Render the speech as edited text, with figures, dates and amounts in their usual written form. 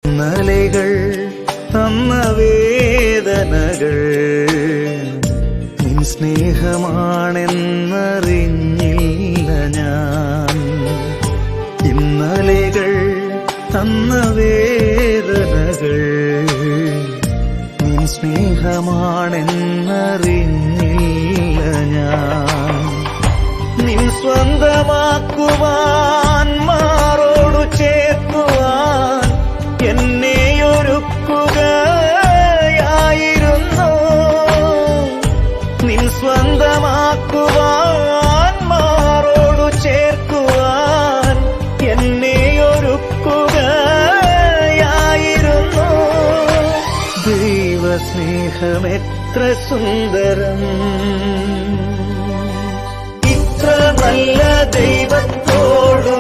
ഇന്നലെകൾ തന്ന വേദനകൾ നിൻ സ്നേഹമാണെന്നറിഞ്ഞില്ല ഞാൻ. ഇന്നലെകൾ തന്ന വേദനകൾ നിൻ സ്നേഹമാണെന്നറിഞ്ഞില്ല ഞാൻ. നിൻ സ്വന്തമാക്കുവാൻ മാറോടു ചേർക്കുവാൻ എന്നെയൊരുക്കുകയായിരുന്നു. നിൻ സ്വന്തമാക്കുവാൻ മാറോടു ചേർക്കുവാൻ എന്നെയൊരുക്കുകയായിരുന്നു. ദൈവസ്നേഹമെത്ര സുന്ദരം, ഇത്ര നല്ല ദൈവത്തോടു